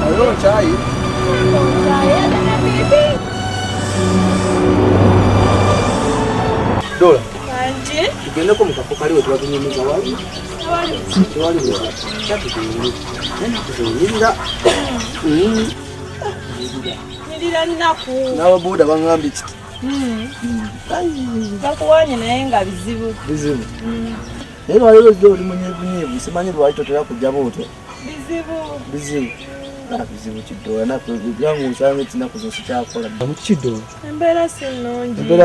Ayo chai. Dola. Kanje. Tugenda ko mukapokali we twabinyumiza wali. Wali. Chatu kuyini. Nena kuzonyinda. Nilira nnaku. Nawe boda bangambi kiti. Bakuwanye naye nga bizibu. Bizibu. Naye waliwo zyo oli munyevu simanyi lwali totera kujja boto. Bizibu. Bizibu kidola nakwe byangu nsange tinaku zose kyakola. Mukidola. Embeera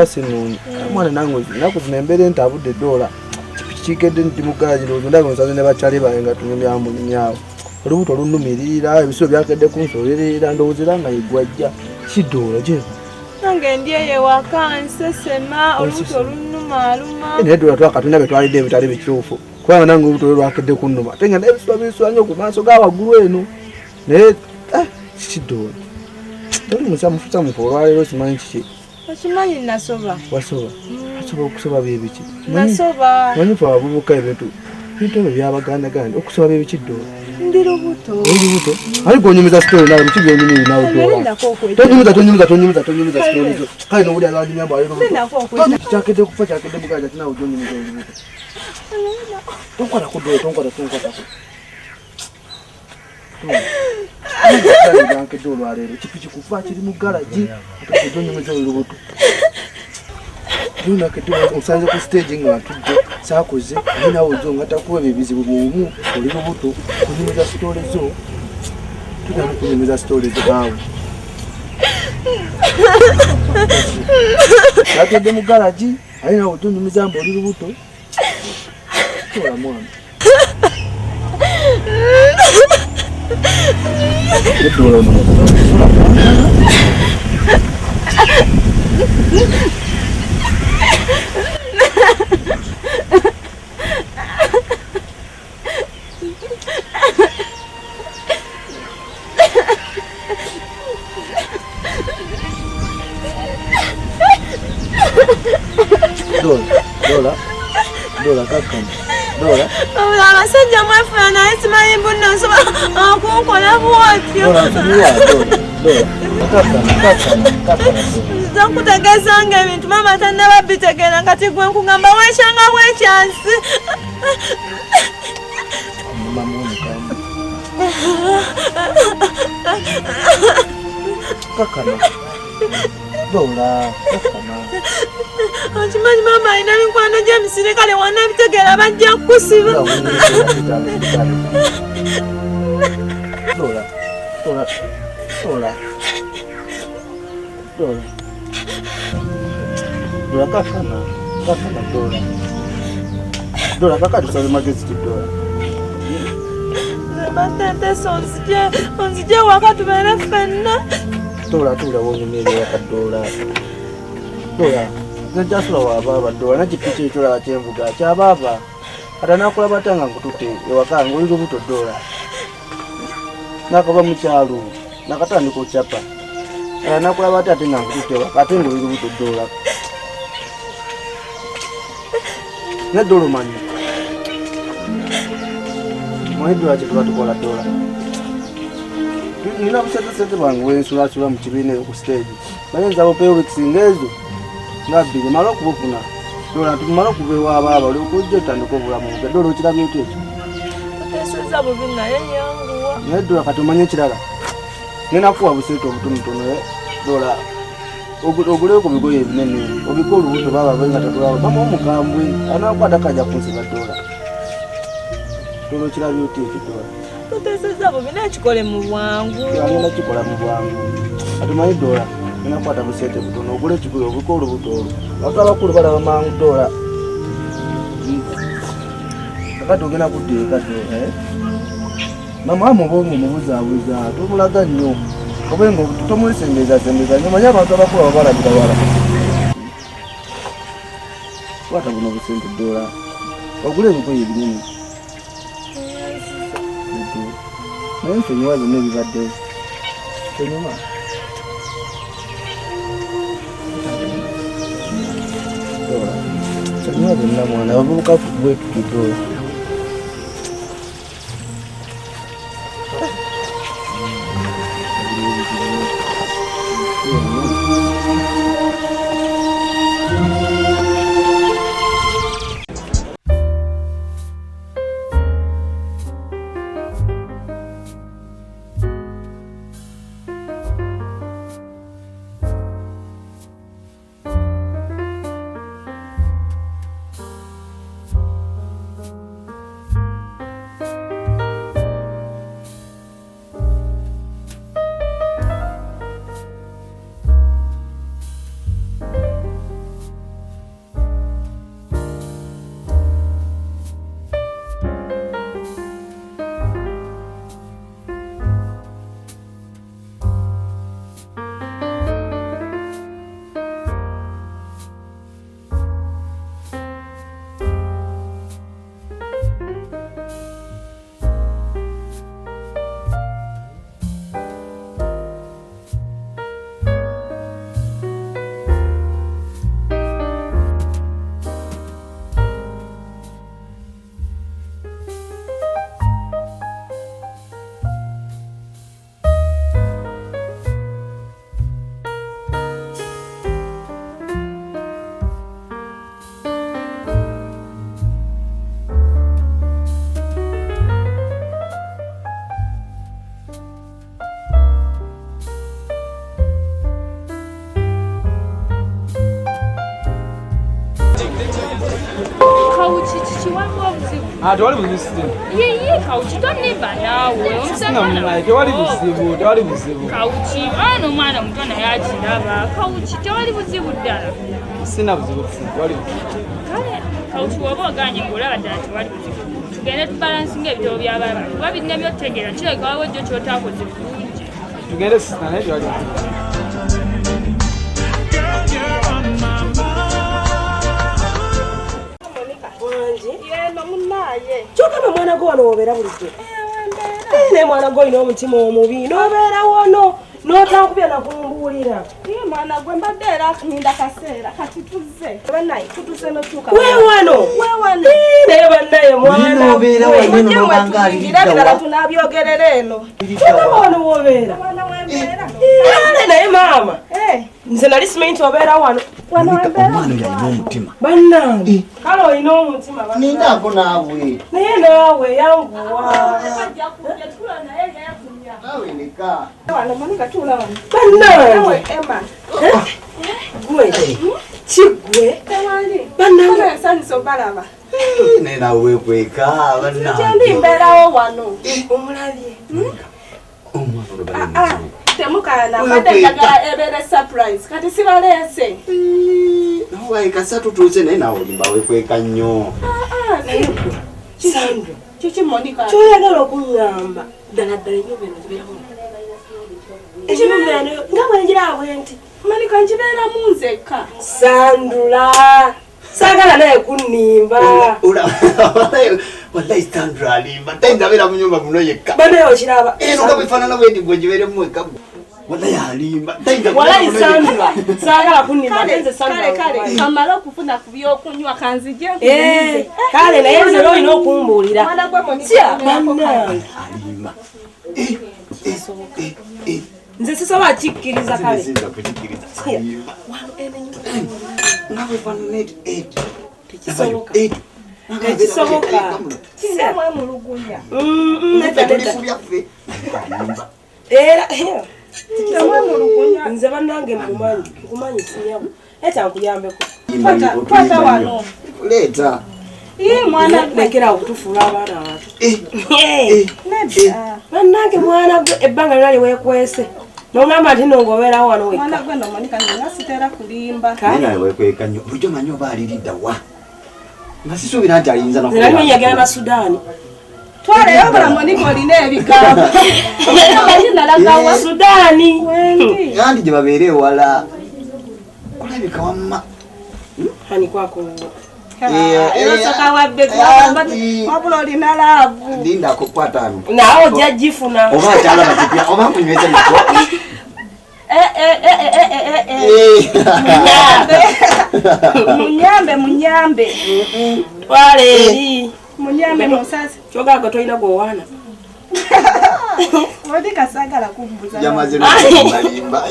si nnungi. Mwana nange naku zino embeera entabudde dola. Kikedde nti mugalaji lozo ndaga nsanze ne bakyali baye nga tunyumya mu nyawo. Olubuto olunumirira ebisiro byakedde kunsolerera ndowozera nga yegwajja. Kidola je. Nange ndiye waka nsesema olubuto olunuma. Naye dola twakatonda be twalidde ebitali bikituufu. Kubanga nange olubuto lwakedde kunnuma. Tenga n'ebisiro biswanyo ku maaso ga waggulu eno. Naye kidola. Toli musamufuta mukolwalero simanyi kiki. Okimanyi nasoba. Wasoba. Wasoba okusoba bibiki. Nasoba. Manyi fa abavubuka ebintu by'Abaganda gandi okusoba bibiki dola. Ndi lubuto. Ariko onyumiza story nawe mukibyo nyinyi nawe dola. Tonyumiza story. Kale no buli alandi nyamba alero. Kyakede kufa kyakede bugaja tina onyumiza olubuto. Tonkwata ku dola, tonkwata. Nanke dola alero kipiki kufa kiri mu garage. Onyumiza olubuto. Nuna kedola usanze ku stage nga tujje sakoze nina ozo ngata kuwe bizibu bimu oli lubuto kunyumiza story zo tudana kunyumiza story zo bawo Yatede mu garage alina otunyumiza mbo oli lubuto tola mwana kedola Dola kakana. Dola. Abasajja mwefuna naye simanyi mbunna nsobola okunkola bwotyo. Kakana. Nkutegeeza ng'ebintu maama tannaba bitegeera kati gwe nkugamba weekyanga bwekyansi. Kakana. Dola. Kakana. Okimanyi maama alina mikwano gy'emisiri kale wannabitegeera bajja kukusiba. Dola kakana dola. Dola kakati sabe magezi dola. Matete onzije waka tubeere ffenna. Dola wonyumire yakadola. Dola. Najasula wa baba dola nakipiki ekyola ky'envuga kya baba. Kata nakola batanga nkutute ewaka ng'oli lubuto dola. Nakava mu kyalo nakatandika okyapa. Kata nakola batate nga nkutute ewaka ate ng'oli lubuto dola. Ne dola manyi. Mwaidwa kituba tukola dola. Nina busete bangu wensula mu kibiina ku stage. Bayinza bopeyo wekisingezo. Nabbi malo kubufuna. Dola tumalo kubewa baba oli okujja tandika obulamu. Dola okirabye otyo. Tesuza bubi naye yanguwa. Ne dola katumanye ekirala. Nina kuwa busete obutonotono dola. Oguleko ku bigoye ebinene. Obikola olubuto baba benga tatulawo. Mama omukambwe anakwata kajja kunsiba dola. Dola okirabye otyo dola. Tesuza bubi nakikole mu bwangu. Alina kikola mu bwangu. Atumanyi dola. Nina kwata busete butono ogule kikulo obikola olubuto. Abakulu balaba mangu dola. Kakati ogenda kuteeka dola. Mama amubonye mubuzabuza tumulaga nnyo. Obenga tomulisembeza nnyo manya abantu abakulu abalabira wala. Kwata buno busente dola. Ogule ebikoye ebinene. Naye nsonyiwa zonna ebibadde. Nsonyiwa. Nsonyiwa zonna mwana abavubuka bwetu dola. Tewali buzibu. Ye kauchi toneba nawe. Omusanga tewali buzibu, tewali buzibu. Kauchi ano mwana mutona yakiraba. Kauchi tewali buzibu ddala. Sina buzibu, tewali buzibu. Kale kauchi woba oganye ngolaba ddala tewali buzibu. Tugende tubalansinga ebitabo by'abaana. Kuba birina by'otegeera kireka wawe ejjo ky'otaakoze bulungi. Tugende sisita naye tewali buzibu. Kyokama mwana gwo wano obeera bulijjo. Ne mwana gwo olina omutima omubi n'obeera wano n'otakubya nakumbuulira. Mwana gwe mbadde era akuninda kaseera kati tuzze. Bannaye tutuse n'otuuka. Weewano. Naye bannaye mwana obeera wano n'obanga aliddawa. Tunabyogerera eno. Kyokama wano w'obeera. Naye maama. Nze nali simanyi nti obeera wano. Omwana yalina omutima. Bannange. Kale olina omutima. Nindaako naawe. Naye naawe yanguwa. Naawe nika. Bannange. Emma. Gwe. Kigwe. Bannange. Nsanyusa obalaba. Naye naawe weekweka bannange. Kyendi mbeerawo wano. Omulabye. Omwana ono bali Temukana mbadde njagala ebeere surprise kati sibaleese. nawe kasatu tuuze naye naawe olimba weekweka nnyo. Sandra. Kiki Monica? Kyoyagala okuŋŋamba ddala ddala ennyo bino zibeeramu. Ekibibeera nga bwenjiraabwe nti Monica nkibeeramu nzekka. Sandula. Saagala naye kunnimba. Wallahi Sandra alimba tayinzabeera mu nyumba muno yekka. Banaye okiraba. Eno nga bwefaanana bwe ndi gwe gibeeremu wekka. Wallahi alimba Wallahi Sandra. Saagala kunnimba nze Sandra. Kale kamala okufuna ku byokunywa kanzije. Kale naye nze olina okumbuulira. Mwana gwe Monica. Bannange. alimba. Nze sisobola kikkiriza kale. Sinza kukikkiriza alimba. Nga bwefaanana Tekisoboka. Tekisoboka. Sinamwe mulugunya. Era Sinamwe mulugunya. nze bannange nkumanyi sinyawo. Eta nkuyambeko. Kwata wano. Leeta. Mwana lekera okutufuula abaana abato. nedda. Bannange mwana gwe ebbanga lyonna lyeweekwese. N'ogamba nti nongobeerawo wano wekka. Mwana gwe no Monica nga sitera kulimba. Naye nawe weekweka nnyo. Bulijjo manyi oba aliridda wa. Nga sisuubira nti ayinza Nze nali njagala na Sudaani. Twaleyo bula Monica olina ebigambo. Omanyi nalagawa. Sudaani. Wendi. Yandi gye babeera ewala. Olabika wamma. Hani kwako. Era soka wadde wabula olina laavu. Linda akukwata ano. Naawe ojja gifuna. Oba akyalaba kipya oba nkunyweza mikwo. Munyambe. Twale eri. Munyambe musasi. Kyogaaga tolina gwowaana. Monica sagala kumbuza. Yamaze n'okulimba.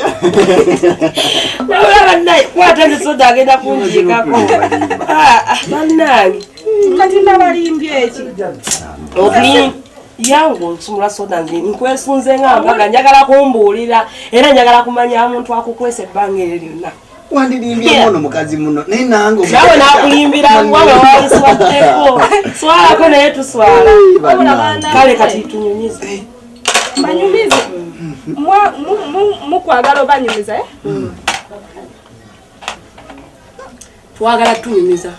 Nabulaba naye kwata nze soda agenda kunjiikako. Bannange. Kati nabalimbye eki. Oguli yangu nsumula soda nze nkwesunze ng'ambaga njagala kumbuulira era njagala kumanya omuntu akukwesa ebbanga eryo lyonna. Wandirimbye muno mukazi muno naye nange nawe nakulimbira waba waaliswaddeko swalako naye tuswala. Kale kati tunyunyize. Banyumize. Mukwagala obanyumiza. Twagala tunyumiza.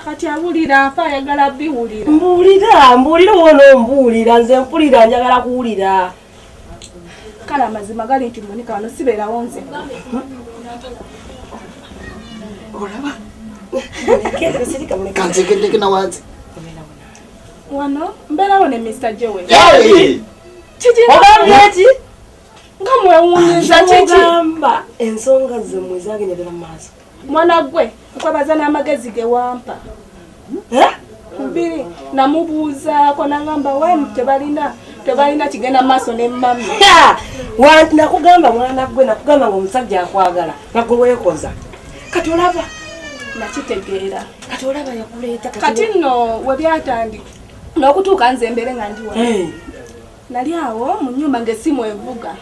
Kati abulira afa ayagala biwulira. Mbuulira wono mbuulira nze mpulira njagala kuwulira. Kale amazima gali nti Monica wano sibeerawo nze. olaba kansekendeke na wansi wano mbeerawo ne Mr. Jowe. Kiki ogambye ki? Nga mwewuunyiza kiki? Ogamba ensonga zemmwe zagendera mu maaso. Mwana gwe nkwebaza n'amagezi ge wampa. Mbiri namubuuzaako nagamba wenu tebalina kigenda maaso ne mami. Nakugamba mwana gwe nakugamba ng'omusajja akwagala nakulwekoza. Kati olaba nakitegeera. Kati olaba yakuleeta kati nno we byatandika n'okutuuka nze mbere nga ndi wano. Nali awo mu nnyumba ng'essimu evuga.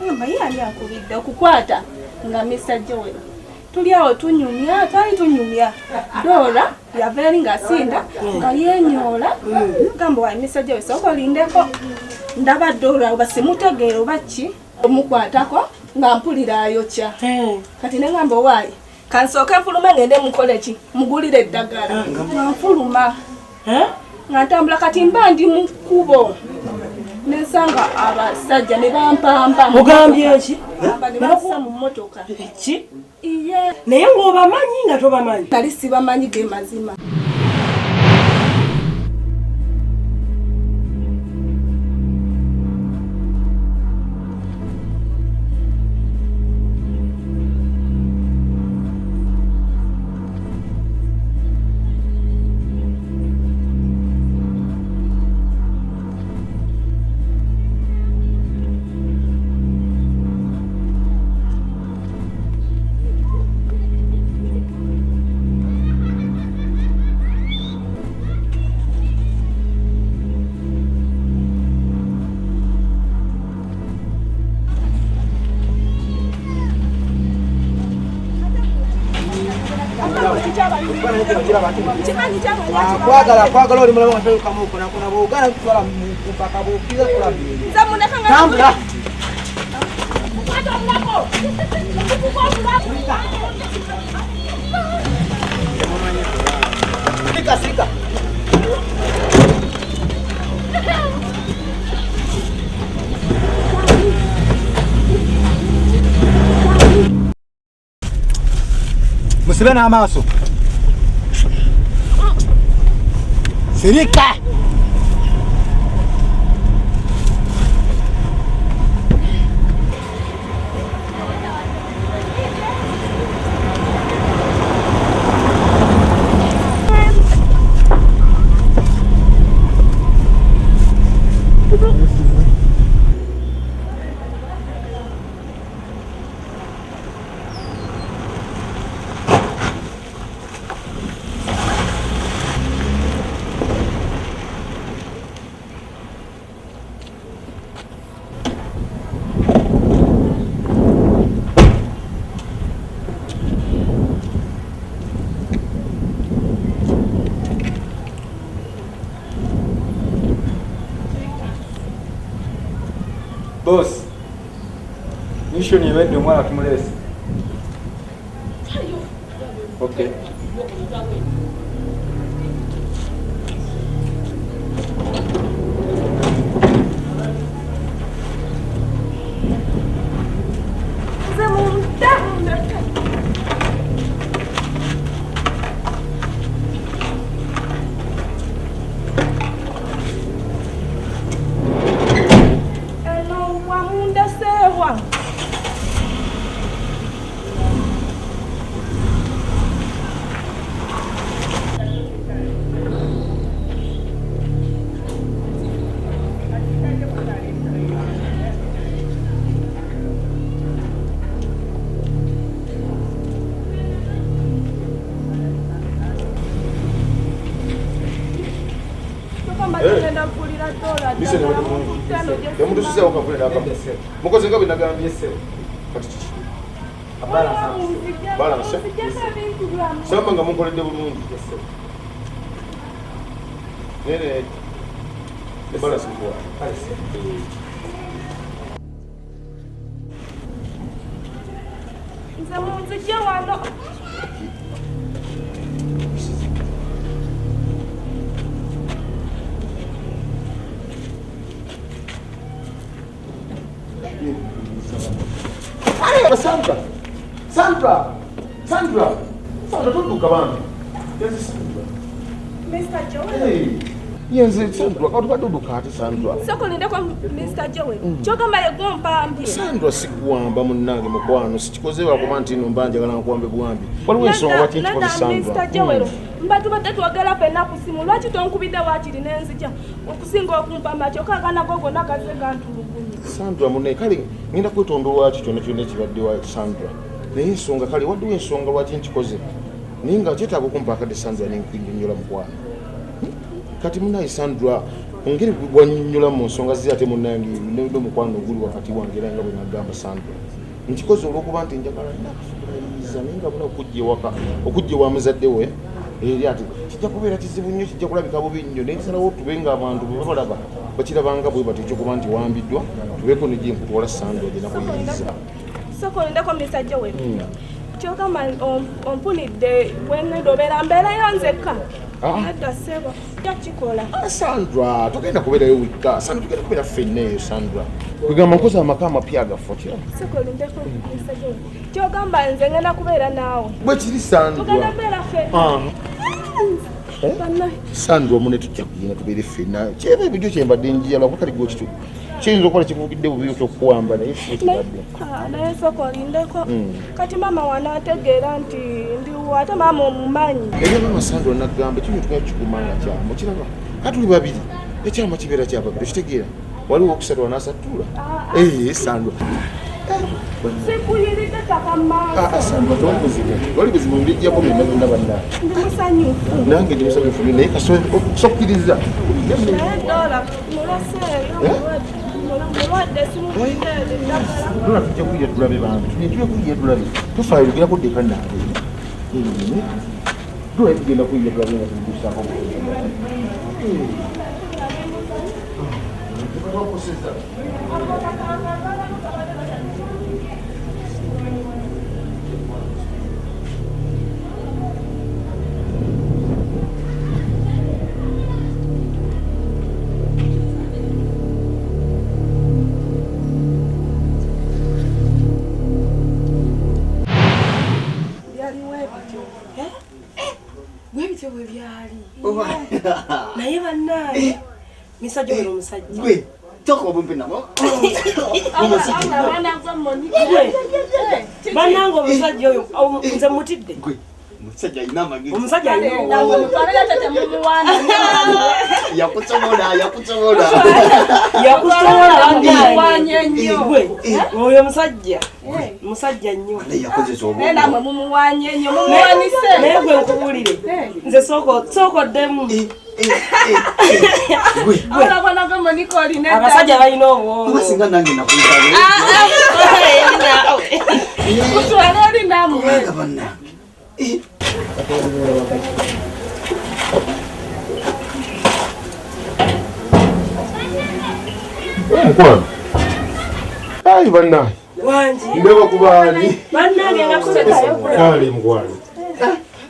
Ngamba ye ani akubidde okukwata nga Mr. Joel. tuliawo tunyumya tali tunyumya Dora yaveri ngasinda nga yenyola gamba wa misaje wesoko lindeko ndaba Dora basimutegero baki omukwatako nga mpulira ayokya kati ne ngamba wayi kansoke mfulume ngende mukolechi mugulire eddagala mfuluma nga ntambula kati mba ndi mukubo nesanga abasajja ne bampamba mugambye eki basa mu motoka eki iye naye ng'obamanyi nga tobamanyi nali sibamanyi ge mazima kwagala oli mulaba nga kamuko nakona bogana kutwala mpaka bokiza kula tambula sika musibe n'amaaso sirika boss, mission iwende omwana tumulese. Okay. Listen, I'm going to say, because I'm going to say, balance. Someone I'm going to do the balance. Sandra, don't look around. Yes, Sandra. Mr. Joel. Hey. Yes, Sandra. How do you look at Sandra? So call Mr. Joel. Choka male gompa mbi. Sandra sikuamba munange mukwano sichikozewa kumanti nombanja kana kuambe buambi. Wali wenso wati chikoze Sandra. Mr. Joel. Mbatu batatu wagala pena kusimu. Lwachi tonkubida wachiri nenzija. Okusinga okumpa macho kana gogo nakazega ntuluguni. Sandra munne kali nginda kwetondo wati kyone kibadde wa Sandra. Naye ensonga kali wadde ensonga lwaki nkikoze ninga kyetaaga okumpa akadde Sandra nenkinyonyola mukwano kati munaye Sandra ongeri bwanyonyola mu nsonga zi ate munange ndo mukwano oguli wakati wange era nga bwe nagamba Sandra nkikoze olw'okuba nti njagala nakufulayiza akkiriza naye nga buna okujja wa muzadde we eri ati kijja kubeera kizibu nnyo kijja kulabika bubi nnyo naye kisalawo tube nga abantu bwe babalaba bakirabanga bwe bati ekyokuba nti wambiddwa tubeeko negye nkutwala Sandra gye nakuyiriza sokolindeko misajja we kyogamba ompunidde wengenda obeera mbeerayo nzekka nedda ssebo jakikola Sandra togenda kubeerayo wikka Sandra tugenda kubeera ffenneeyo Sandra kwegamba nkoza amaka amapya agaffe otya sokolindeko misajja we kyogamba nze ngenda kubeera naawe bwe kiri Sandra tugenda mbeera ffe Sandra omune tujja kugenda tubeere ffenna kyeba ebijjo kyembadde njiyala kuba kali gwokitu kiyinza okukola kivugidde bubi okyokuwamba naye fekibadde naye sokolindeko kati maama wanaategeera nti ndiwo ate maama omumanyi era maama Sandra nagamba kimu tugenda kikumanga kyama okiraba katuli babiri ekyama kibeera kyababiri okitegeera waliwo okusatu wanaasatula Sandra sikuyiridde takamaaso Sandra tomubuzibu wali buzibu mbijjako byonna bannange ndi musanyufu nange ndi musanyufu naye kasokkiriza naye dola mulaseeyo mulwadde simubiteere eddagala dola tujja kuyira tulabe bantu tujja kuyira tulabe tufaayo lugenda kuddeka naabe dola tugenda kuyira tulabe nga tumugusaako bwebityo bwe byali naye bannaaye misajja wera omusajja gwe toko bumpi namo bannange omusajja oyo nze mutidde gwe omusajja alina amagezi omusajja alina yakusobola gwe oyo musajja musajja nnyo namwe mumuwanye nnyo mumuwanise naye gwe nkubuulire nze sookoddemu abasajja balina obwosinga nange nakuisabe kutwala oli namwe mukwano ayi bannange wangi ndeba kubaani bannange nga kulekayo kale mukwano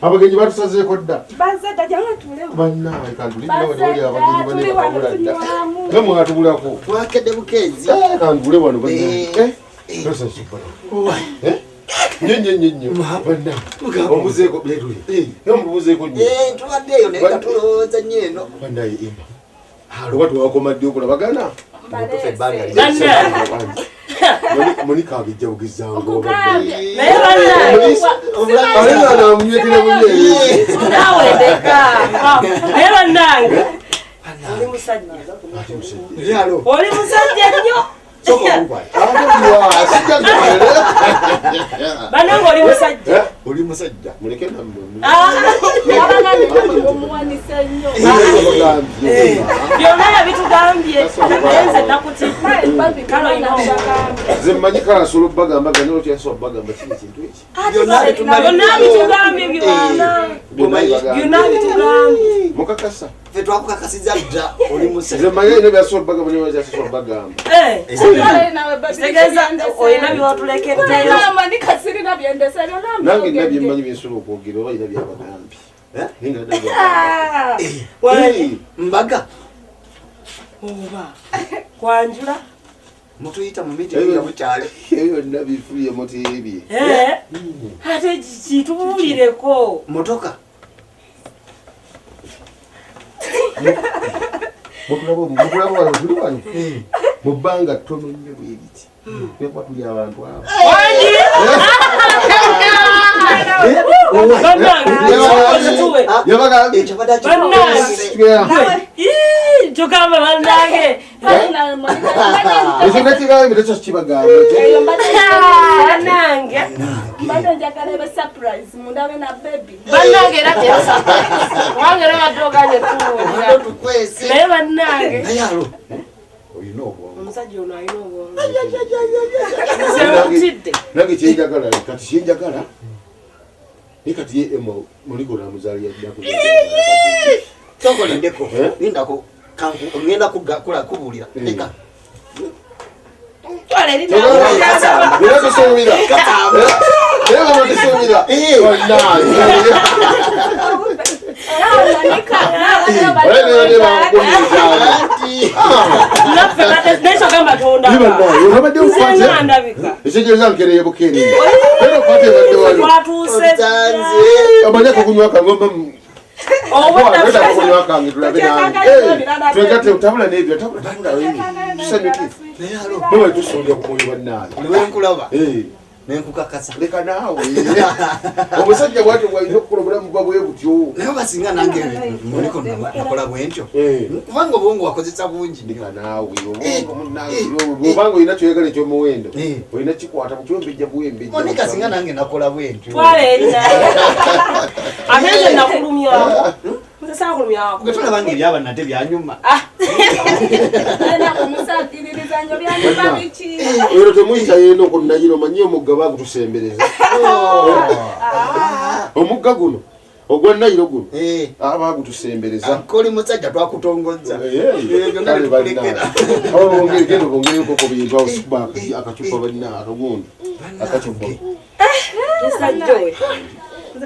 abagenyi batusazeeko dda bazadda jange tulewo bannange kantuliwali abagenyi banebakabula dda nga mwatubulako wakedde bukeezi kantule wano bannange tosasipala nyo bannange omubuzeeko byetuli omubuzeeko nyo tuwaddeeyo naye nga tulowooza nnyo eno bannange imba oba tewakomadde okulabagana Monica abijja bugizango namunywekera munyeeri naye bannange oli musajja nnyo bannange oli musajja oli musajja muleke omuwanise nnyo byonna yabitugambye naye nze nakutipa kale olina obagambye nze mmanyi kale asobola okubagamba ganye olwotyasobola okubagamba kino ekintu eki byonna bitugambye byonna bitugambye mukakasa ffe twakukakasiza dda oli musajja nze mmanyi ino byasobola okubagamba niyo byasobola okubagamba kitegeeza olina by'otulekeddeyo nange nina byemmanyi byensobola okwogera oba ina byabagambye mbaga oba kwanjula mutuyita mu mitinga bukyali eyo yonna bifuye muteebye ate kitubuulireko motoka mukulaba wano tuli wano mu bbanga ttono nnyo bweriti twekuba tuli abantu abo tugamba bannange ekyo nakigambe tekyo kibagamba bannange mbadde njagala ebe surprise mundabe na baby bannange era wange era badde oganye tuwulira tukwese naye bannange ayalo olina obwongo omusajja ono alina obwongo nze mutidde nange kyenjagala kati kyenjagala Nikati ye emo muligo na muzali ya dako. Toko lindeko. Lindako kangu ngenda kugakula kubulira. Eka. Twale ni na. Bila kusomira. Bila kusomira. Nenkukakasa leka nawe omusajja bwati bwalina okukolamu bwabwe butyo naye basinga nange muliko nakola bwentyo kubanga obwongo wakozesa bungi leka nawe obwobanga olina kyoyagala ekyomuwendo olina kikwata mukiwembejja buwembejja monika singa nange nakola bwentyo amenze nakulumya getulabanga ebyaba nate byanyuma ero temuyita yena okunayira omanyi omugga bagutusembereza omugga guno ogwanayiro guno bagutusembereza koli musajja twakutongoza genda bongereko ku bintu awo akacupa balina akagundi akacupa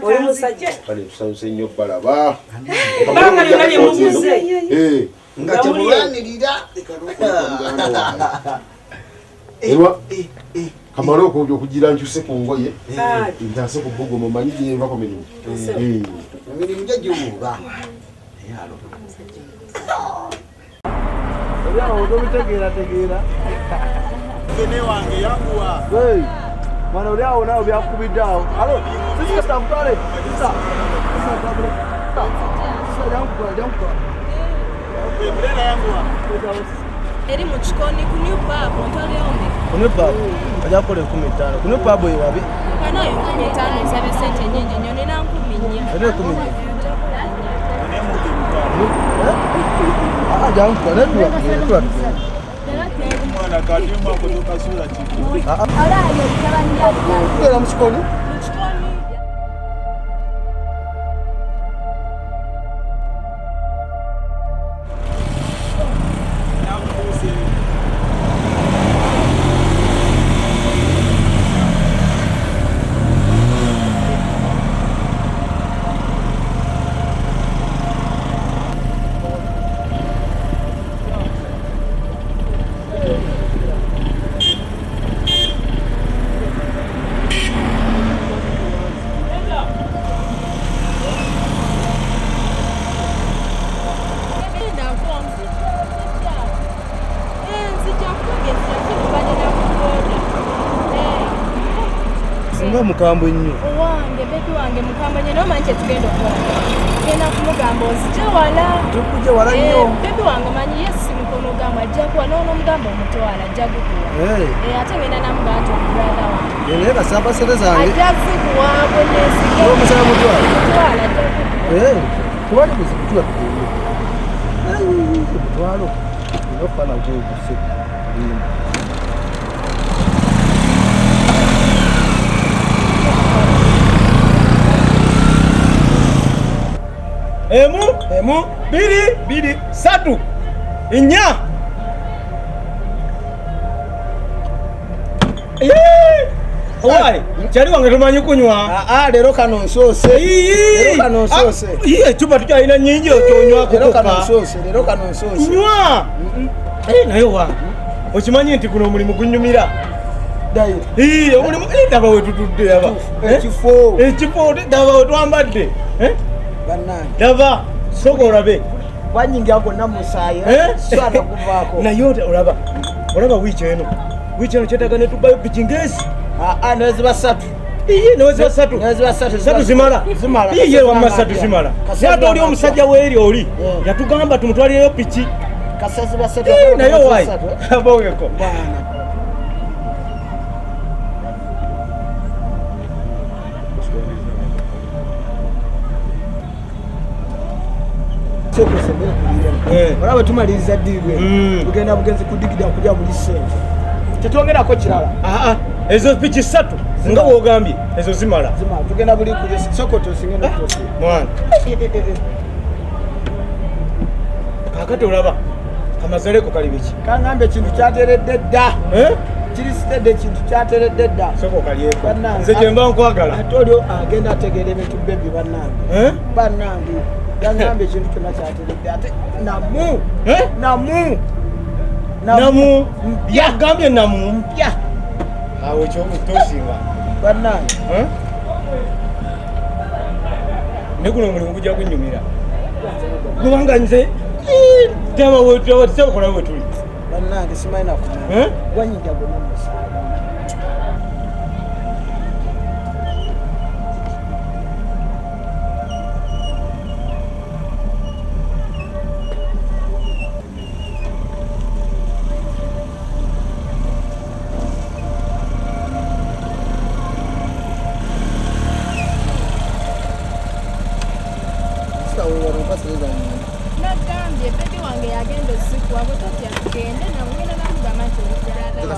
oli musajja kale tusanyuse nnyo balaba banga lyonna lyemubuze nga temulanirira kamala okugira nkyuse ku ngoye ntase ku bbugo mumanyi gyenvako mirimu emirimu gyagiwuuba otomitegeerategeera Gene wange yanguwa. Mwana uli awo nawo byakubidde awo. Alo, sisi takutwale. Sisa. Sisa tabule. Sisa yankukola. Brenda yanguwa. Eri mu kikoni ku new pub ontwale ombi. Ku new pub ajakola 15. Ku new pub ewabi. Kana yo 15 esabe sente nyingi nnyo nina 10. Ene 10. Jankukola netwa. Mwana kadima kutoka sura chini. Alayo tabanya. Kwela mchikoni. Singa mukambwe nnyo. Owange bebi wange mukambwe nnyo manje tugenda okukola. Genda kumugamba ozije wala. Tukuje wala nnyo. Bebi wange manyi yesi mukono gamba ajja kuwa n'ono mugamba omutwala ajja kukuwa. Ate ngenda namugamba nti omubrada wange. Naye kasaba sente zange. Ajja zikuwa bwenesiga. Omusala mutwala. Mutwala ajja kukuwa. Tubali kuzikutula tugende. Mutwalo. Nofana uguse. Emu, biri, satu, inya. Owai, chali wange tumanyi kunywa. Lero kano nsose. Lero kano nsose. Chupa tukyalina nyingi okyonywa kukoka. Lero kano nsose. Nywa. Naye wa. Okimanyi nti kuno omulimu gunyumira. Dai. Omulimu daba we tutudde aba. Ekifo daba we twambadde. Banani. Daba soko olabe. Wanyingi ako namusaye. Swada kuvaako. Na yote olaba. Olaba wiiki eno. Wiiki eno kyetaaga ne tubayo pikingezi. Nwezi basatu. Nwezi basatu. Nwezi basatu. Satu zimala. Zimala. Wamma satu zimala. Siyate oli omusajja weeri oli. Yatugamba tumutwalireyo piki. Kasasi basatu. Naye wayi. Abogeko. Olaba tumaliriza ddiibwe. Tugenda bugenzi kudigida kulya buli ssente. tetwongerako kirala. Ezo piki 3 nga wogambye ezo zimala. Tugenda buli ku Sokoto singenda kutosi. Mwana. Kakati olaba amazaleko kali biki? Kangambe kintu kyateredde dda. Kirisitedde ekintu kyateredde dda. Soko kalyeko. Nze gye mba nkwagala. Ate olyo agenda ategeera ebintu bebbi bannange. Bannange yangambe ekintu kyonna kyateredde ate namu yagambye namu mpya. Awo ekyokutosinga bannange ne guno omulimu gujja kunnyumira kubanga nze tabawokola we tuli bannange simanyi nakumanya wanyinja gonna musa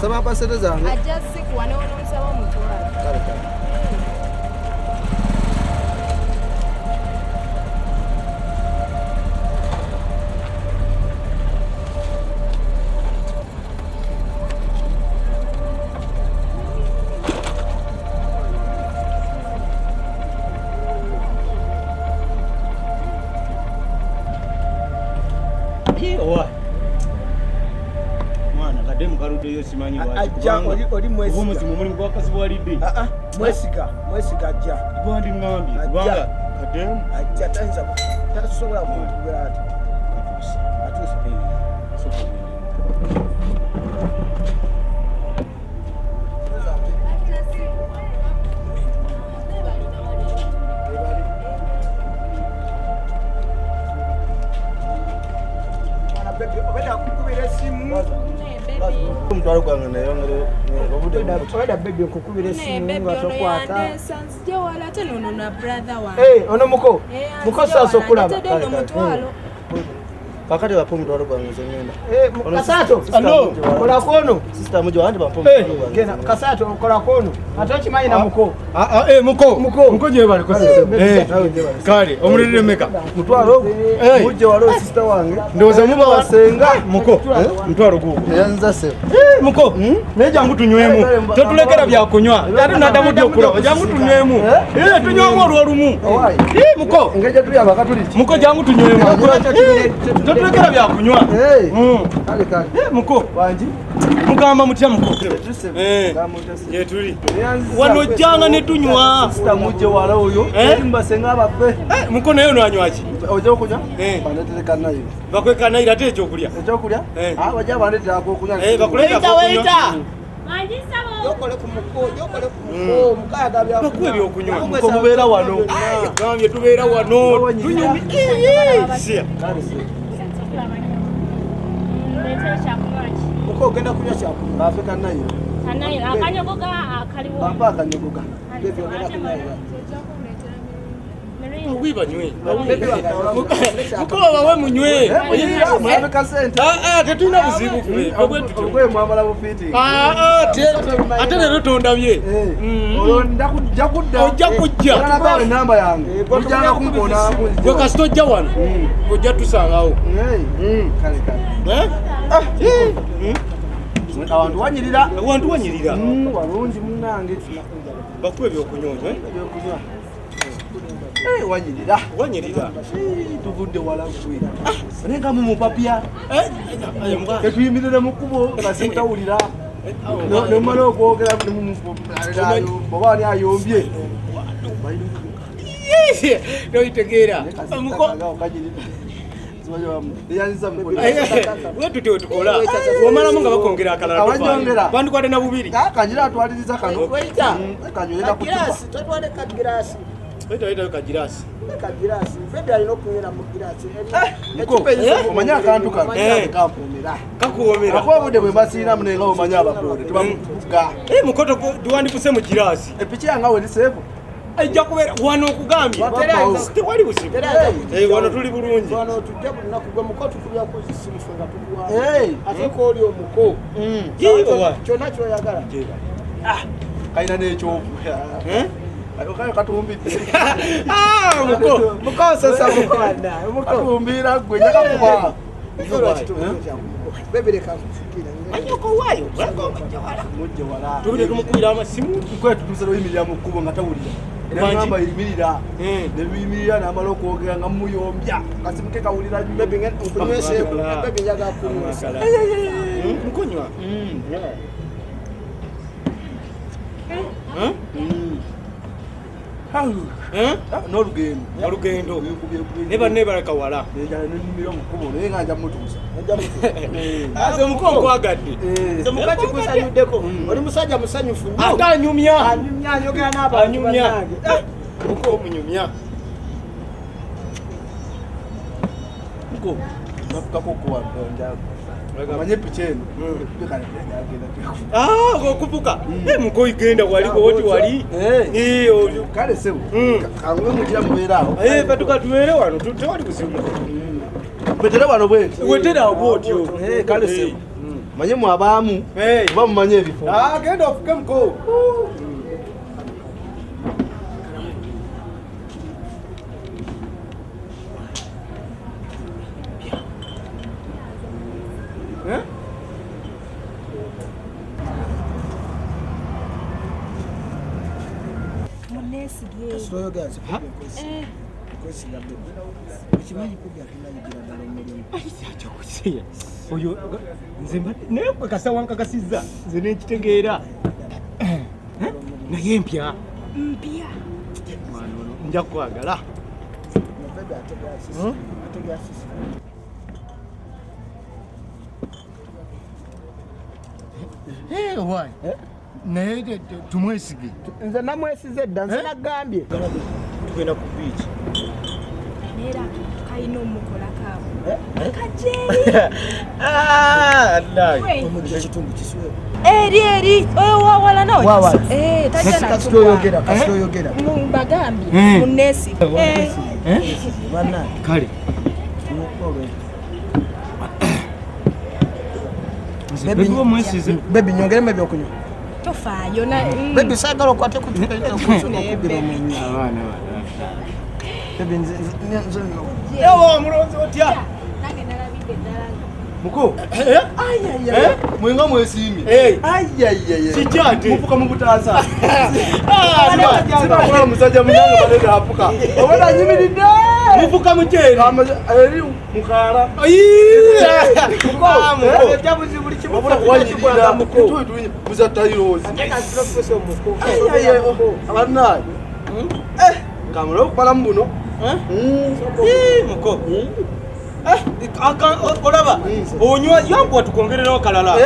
Sama apa sede zangu? Aja siku wanaona msawa mtwala. Kale. Simanyi oli mwesiga mulimu gwakasi bwalidde mwesiga ajja gwandi ngambi kubanga kademu ajja tasobola kuntubira ati Mtwalo gwange neyongere obudde baby nkukubira esimu nga tokwata sanzije wala ate nono na brother wa ono muko sasa okulaba kakati bapo mtwalo gwange zengenda kasato kola kono sister mujo andi bapo gena kasato kola kono ate okimanyi na muko muko gye bali kale omulirire meka mutwalo mujje walo sister wange ndoza muba wasenga muko mtwalo guko yanza se muko naye jangu tunywemu tetulekera byakunywa ate nadamu dyokulaba jangu tunywemu tunywemu olwolumu muko ngeje tuli abakatuli muko jangu tunywemu tetulekera byakunywa kale muko wanji mugamba mutya muko yetuli wano janga netunywa sister mujje wala oyo mbasenga abafe muko naye onanywaki ojo okunywa banetereka nayo bakweka nayo ate ekyokulya bajja banetera akokunywa yokole ku muko mukaga bya bakuwe ebyokunywa muko mubeera wano gambye tubeera wano tunyumi muko ogenda kunywa kyakunywa afeka nayo akanyogoga akaliwo papa akanyogoga bebyo ogenda kunywa wibanywe muko bawe munywe mwabeka sente tetulina buzibu kwe mwambala bufiti ate lero tondabye ojja kujja nabawe namba yange ojjanga kumbona gwe kasita ojja wano ojja tusangawo awantu wanyirira walungi munange bakuwa ebyokunywa wanyirira tuvudde wala gwe nenga mumupapya tetuyimirire mu kkubo nga simutawulira nemala okwogera oba ani ayombye noitegeera wetutewe tukola wamalamu nga bakongera akalala bandikwate na bubiri kanjira atwaliriza kano kanjolera kutupa Weta kajirasi. Kajirasi. Bebe alino kunywera mu girasi. Omanya akantu kano kampomera. Kakuwomera. Akwabude bwe mbasira munenga omanya abakole. Tubamuga. Mukoto duwandikuse mu girasi. Epichi yanga we lisevu. ajja kubeera wano okugambye tewali busibu wano tuli bulungi wano tujja bulinaku gwe muko tukubyako zisimu fe nga tukuwa ate ko oli omuko kyonna kyoyagala kalina n'ekyokuya okayo katumbidde muko sasa mukwana katumbira gwe nyakakuba bebireka kufikira anyoko wayo mujje wala tubire tumukubira amasimu kwetu tumusala oyimirira mu kkubo nga tawulira nagamba yimirira nebiyimirira namala okwogera nga muyombya kasimu ke kawulira nyaga kunywesa mukunywa n'olugendo nebaleka wala naye nga nja mutuusa ate omuko nkwagadde mukati kusanyuddeko oli musajja musanyufu ate anyumya anyogera n'abantu bannange muko munyumya muko nafukako okuwanja amanye picha eno okupuka muko igenda waliko woti wali kale sebu kangwe mutira mubeera awo patuka tubeere wano tewali busibu wetere wano bweti wetera bwotyo kale sebu manye mwabaamu oba mumanye ebifo genda ofuke muko oyo nze naye kwe kasawa nkakasizza nze nekitegeera naye mpya nja kukwagala naye tumwesige nze namwesize dda nze nagambye tugenda ku biiki era kalina omukolakaawo omujja kitundu kiswewo eri oyo wawala kasitoyogera mbagambye munesi banna kale bebi nyongeremu ebyokunywa tofaayo bebi saagala okwate kukugira omwenyi mulonzi otya muko mwenga mwesiimi kikyate mufuka mubutaasa sibakola omusajja munyanga baleta afuka obona anyimiridde mufuka mukyeri eri mukaala ejabuzi buli kimu wanyirira buza tayirozi abannaye kamala okubalamu buno muko olaba onywa yankuwa tukongererawo kalala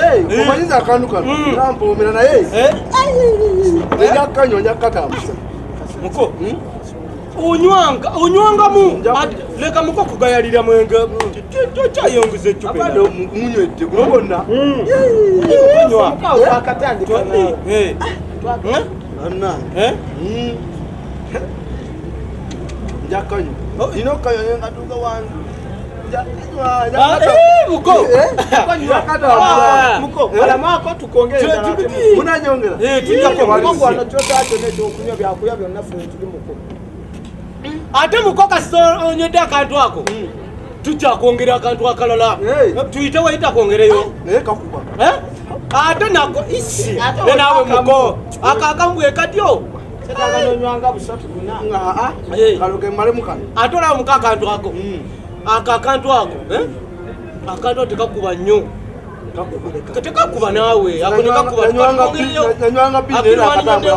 omanyiza akantu kano nampomera naye enyakkanyonya katambusa muko onywangamu leka muko kugayalira mwenge tokyayongeza abadde munywedde guno bonna njakkanyo ino kanyonye ngatuuka wange muko alamako tukongera munanyongera ekyokunywa byakulya byonna ffe tuli muko ate muko kasita onywedde akantu ako tukyakwongera akantu akalala tuyite wayita kwongereyo naye kakuba ate nako isi nenawe muko akakambwe katyo setakanyonywanga busatu buna kaloke malemu kano ate olaba muko akantu ako akantu ako akantu tekakuba nnyo tekakuba naawe ako nekakuba nanywanga bbi naye akatambula